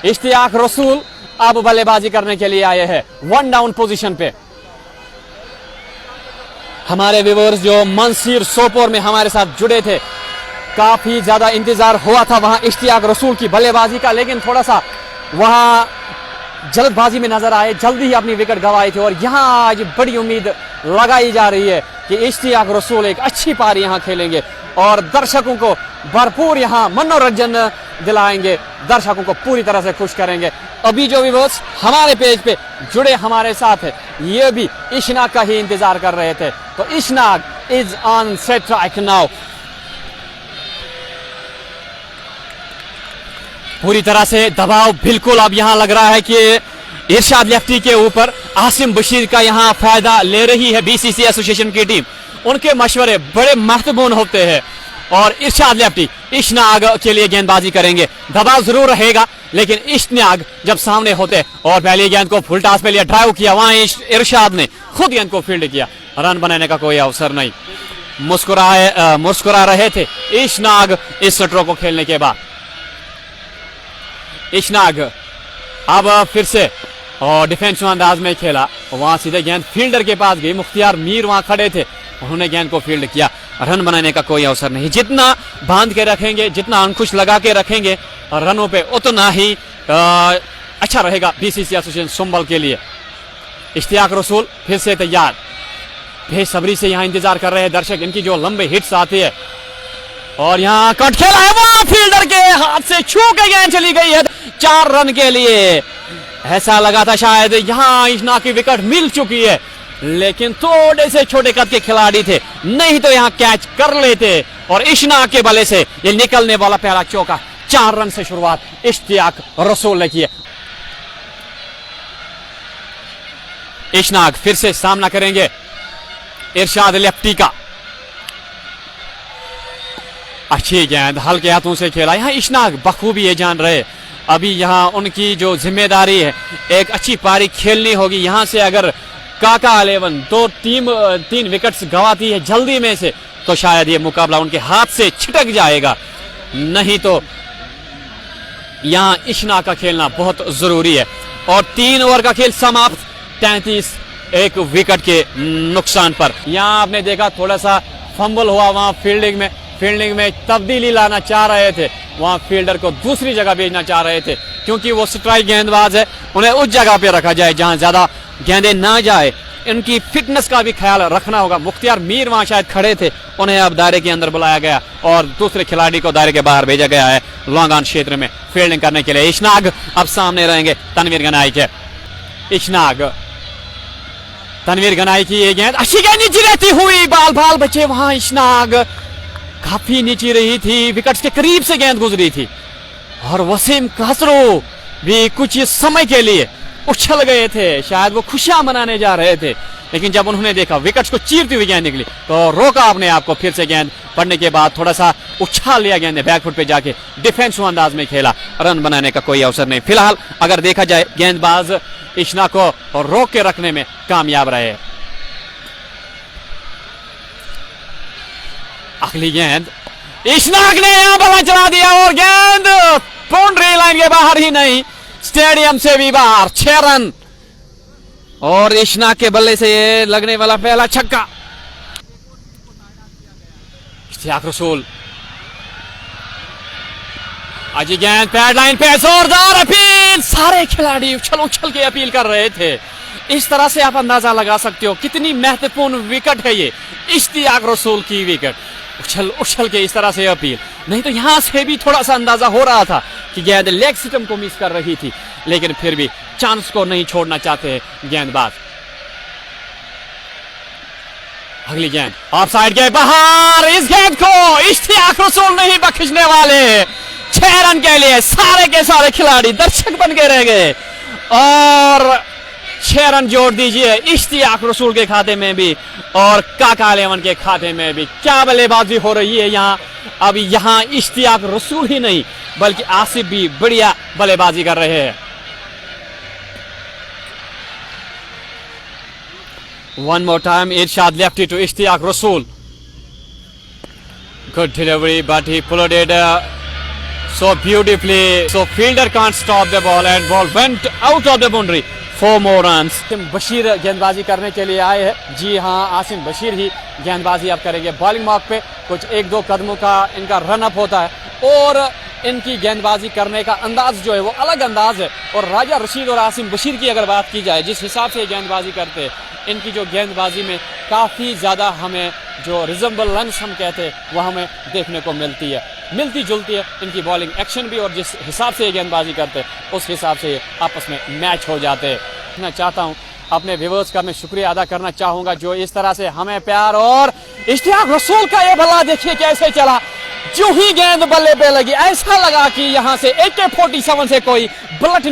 इश्तियाक रसूल अब बल्लेबाजी करने के लिए आए हैं 1 डाउन पोजीशन पे। हमारे व्यूअर्स जो मंसीर सोपोर में हमारे साथ जुड़े थे, काफी ज्यादा इंतजार हुआ था वहां इश्तियाक रसूल की बल्लेबाजी का, लेकिन थोड़ा सा वहां जल्दबाजी में नजर आए, जल्दी ही अपनी विकेट गंवाई थी। और यहां आज बड़ी उम्मीद लगाई जा रही है कि इश्तियाक रसूल एक अच्छी पारी यहां खेलेंगे और दर्शकों को भरपूर यहां मनोरंजन दिलाएंगे, दर्शकों को पूरी तरह से खुश करेंगे। अभी जो व्यूअर्स हमारे पेज पे जुड़े हमारे साथ है, ये भी इशनाक का ही इंतजार कर रहे थे। तो इशनाक is on set right now. पूरी तरह से दबाव बिल्कुल अब यहां लग रहा है कि इरशाद लेफ्टी के ऊपर आसिम बशीर का यहां फायदा ले रही है बीसीसी एसोसिएशन की टीम। उनके मशवरे बड़े महत्वपूर्ण होते हैं और इरशाद लेफ्टी इशनाक के लिए गेंदबाजी करेंगे। दबाव जरूर रहेगा, लेकिन इशनाक जब सामने होते और पहली गेंद को फुल टॉस पे लिया, ड्राइव किया, वहां इरशाद ने खुद गेंद को फील्ड किया, रन बनाने का कोई अवसर नहीं। मुस्कुरा रहे थे इशनाक इस स्ट्रोक को खेलने के बाद। इशनाक अब फिर से और डिफेंसिव अंदाज में खेला, वहां सीधे गेंद फील्डर के पास गई। मुख्तियार मीर वहां खड़े थे, उन्होंने गेंद को फील्ड किया, रन बनाने का कोई अवसर नहीं। जितना बांध के रखेंगे, जितना अंकुश लगा के रखेंगे रनों पे, उतना ही अच्छा रहेगा बीसीसी एसोसिएशन संभल के लिए। इश्तियाक रसूल फिर से तैयार, बेसब्री से यहाँ इंतजार कर रहे हैं दर्शक, इनकी जो लंबे हिट्स आती है। और यहाँ कट खेला है, वहां फील्डर के हाथ से छू के गेंद चली गई है 4 रन के लिए। ऐसा लगा था शायद यहाँ इशनाक की विकेट मिल चुकी है, लेकिन थोड़े से छोटे कद के खिलाड़ी थे, नहीं तो यहाँ कैच कर लेते। और इशनाक के बल्ले से ये निकलने वाला पहला चौका, 4 रन से शुरुआत इश्तियाक रसूल ने की है। इशनाक फिर से सामना करेंगे इरशाद लेफ्टी का। अच्छी गेंद हल्के हाथों से खेला, यहाँ इशनाक बखूबी ये जान रहे अभी यहाँ उनकी जो जिम्मेदारी है एक अच्छी पारी खेलनी होगी। यहाँ से अगर काका 11 3 विकेट्स गंवाती है जल्दी में से, तो शायद ये मुकाबला उनके हाथ से छिटक जाएगा, नहीं तो यहाँ इशनाक का खेलना बहुत जरूरी है। और 3 ओवर का खेल समाप्त, 33 एक विकेट के नुकसान पर। यहाँ आपने देखा थोड़ा सा फंबल हुआ, वहां फील्डिंग में तब्दीली लाना चाह रहे थे, वहां फील्डर को दूसरी जगह भेजना चाह रहे थे, क्योंकि वो स्ट्राइक गेंदबाज है, उन्हें उस जगह पे रखा जाए जहां ज्यादा गेंदें ना जाए। इनकी फिटनेस का भी ख्याल रखना होगा। मुख्तियार मीर वहां शायद खड़े थे, उन्हें अब दायरे के अंदर बुलाया गया और दूसरे खिलाड़ी को दायरे के बाहर भेजा गया है लॉन्ग ऑन क्षेत्र में फील्डिंग करने के लिए। इशनाक अब सामने रहेंगे तनवीर गनाई के। इशनाक, तनवीर गनाई की ये गेंद, अच्छी गेंद नीचे रहती हुई, बाल बचे वहां। इशनाक काफी नीचे रही थी, विकेट के करीब से गेंद गुजरी थी और वसीम खसरो भी कुछ समय के लिए उछल गए थे, शायद वो खुशियां मनाने जा रहे थे, लेकिन जब उन्होंने देखा विकेट को चीरती हुई गेंद निकली तो रोका अपने आप को। फिर से गेंद पड़ने के बाद थोड़ा सा उछाल लिया गेंद ने, बैकफुट पे जाके डिफेंसिव अंदाज में खेला, रन बनाने का कोई अवसर नहीं। फिलहाल अगर देखा जाए गेंदबाज इशनाक को रोक के रखने में कामयाब रहे। अगली गेंद इशनाक ने यहां बल्ला चला दिया और गेंद बाउंड्री लाइन के बाहर ही नहीं, स्टेडियम से भी बाहर, 6 रन। और इशनाक के बल्ले से ये लगने वाला पहला छक्का। इश्तियाक रसूल, आज गेंद पैड लाइन पे, जोरदार अपील, सारे खिलाड़ी उछल के अपील कर रहे थे। इस तरह से आप अंदाजा लगा सकते हो कितनी महत्वपूर्ण विकेट है ये इश्तियाक रसूल की विकेट। उछल के इस तरह से अपील, नहीं तो यहां से भी थोड़ा सा अंदाजा हो रहा था कि गेंद लेग स्टंप को मिस कर रही थी, लेकिन फिर भी चांस को नहीं छोड़ना चाहते गेंदबाज। अगली गेंद ऑफ साइड के बाहर, इस गेंद को इश्तियाक रसूल नहीं बख्शने वाले। 6 रन के लिए सारे के सारे खिलाड़ी दर्शक बन के रह गए और 6 रन जोड़ दीजिए इश्तियाक रसूल के खाते में भी और काका 11 के खाते में भी। क्या बल्लेबाजी हो रही है यहाँ। अब यहाँ इश्तियाक रसूल ही नहीं बल्कि आसिफ भी बढ़िया बल्लेबाजी कर रहे हैं। One more time, Irshad lefty to Ishtiaq Rasool, good delivery but he pulled it so beautifully. So fielder can't stop the ball and ball went out of the boundary. 4 more runs. Asim Bashir गेंदबाजी करने के लिए आए हैं। जी हाँ, आसिम बशीर ही गेंदबाजी अब करेंगे। बॉलिंग मार्क पे कुछ 1-2 कदमों का इनका रन अप होता है और इनकी गेंदबाजी करने का अंदाज जो है वो अलग अंदाज है। और राजा रशीद और आसिम बशीर की अगर बात की जाए, जिस हिसाब से गेंदबाजी करते हैं, इनकी जो गेंदबाजी में काफ़ी ज़्यादा हमें जो रिजेंबलेंस हम कहते हैं वो हमें देखने को मिलती जुलती है इनकी बॉलिंग एक्शन भी, और जिस हिसाब से ये गेंदबाजी करते हैं उस हिसाब से ये आपस में मैच हो जाते हैं। मैं चाहता हूँ अपने व्यूअर्स का मैं शुक्रिया अदा करना चाहूँगा जो इस तरह से हमें प्यार, और इश्तियाक रसूल का ये बल्ला देखिए कैसे चला। जो ही गेंद बल्ले पे लगी ऐसा लगा कि यहाँ से AK-47 से कोई बुलेट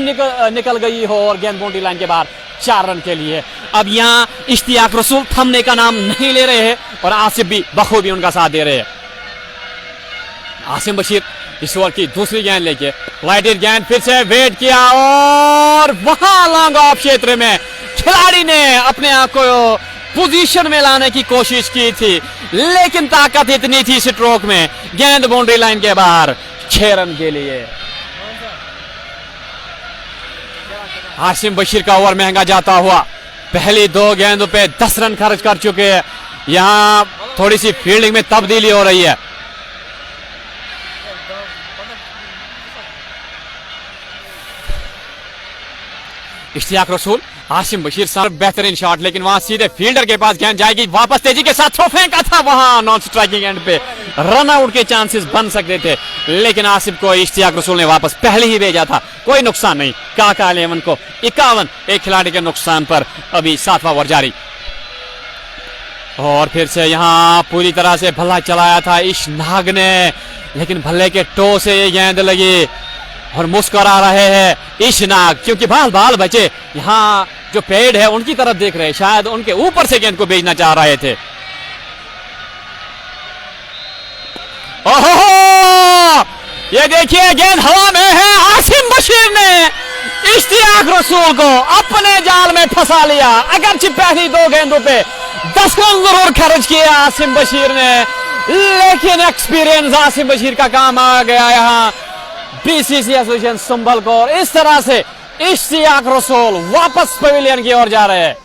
निकल गई हो और गेंद बाउंड्री लाइन के बाहर 4 रन के लिए। अब यहाँ इश्तियाक रसूल थमने का नाम नहीं ले रहे हैं और आसिफ भी बखूबी उनका साथ दे रहे हैं। आसिम बशीर इस ओवर की दूसरी गेंद लेके लाइटेड गेंद फिर से वेट किया और वहां लॉन्ग ऑफ क्षेत्र में खिलाड़ी ने अपने आप को पोजीशन में लाने की कोशिश की थी, लेकिन ताकत इतनी थी स्ट्रोक में, गेंद बाउंड्री लाइन के बाहर 6 रन के लिए। आसिम बशीर का ओवर महंगा जाता हुआ, पहली 2 गेंदों पे 10 रन खर्च कर चुके हैं। यहां थोड़ी सी फील्डिंग में तब्दीली हो रही है। इश्तियाक रसूल, आसिम बशीर साहब बेहतरीन शॉट, लेकिन वहां सीधे फील्डर के पास गेंद जाएगी, वापस तेजी के साथ थ्रो फेंका था, वहां नॉन स्ट्राइकिंग एंड पे रन आउट के चांसेस बन सकते थे, लेकिन आसिफ को इश्तियाक रसूल ने वापस पहले ही भेजा था। कोई नुकसान नहीं, काका 11 को 51, एक खिलाड़ी के नुकसान पर अभी 7वां ओवर जारी। और फिर से यहां पूरी तरह से भल्ला चलाया था इशनाग ने, लेकिन भल्ले के टो से ये गेंद लगी और मुस्कुरा रहे हैं इशनाग, क्योंकि बाल बचे यहाँ जो पेड़ है उनकी तरफ देख रहे हैं, शायद उनके ऊपर से गेंद को भेजना चाह रहे थे। ओहो, ये देखिए गेंद हवा में है। आसिम बशीर ने इश्तियाक रसूल को अपने जाल में फंसा लिया। अगरचे पहली 2 गेंदों पे 10 रन जरूर खर्च किए आसिम बशीर ने, लेकिन एक्सपीरियंस आसिम बशीर का काम आ गया यहाँ BCCI एसोसिएशन संभल को। इस तरह से इश्तियाक रसूल वापस पवेलियन की ओर जा रहे हैं।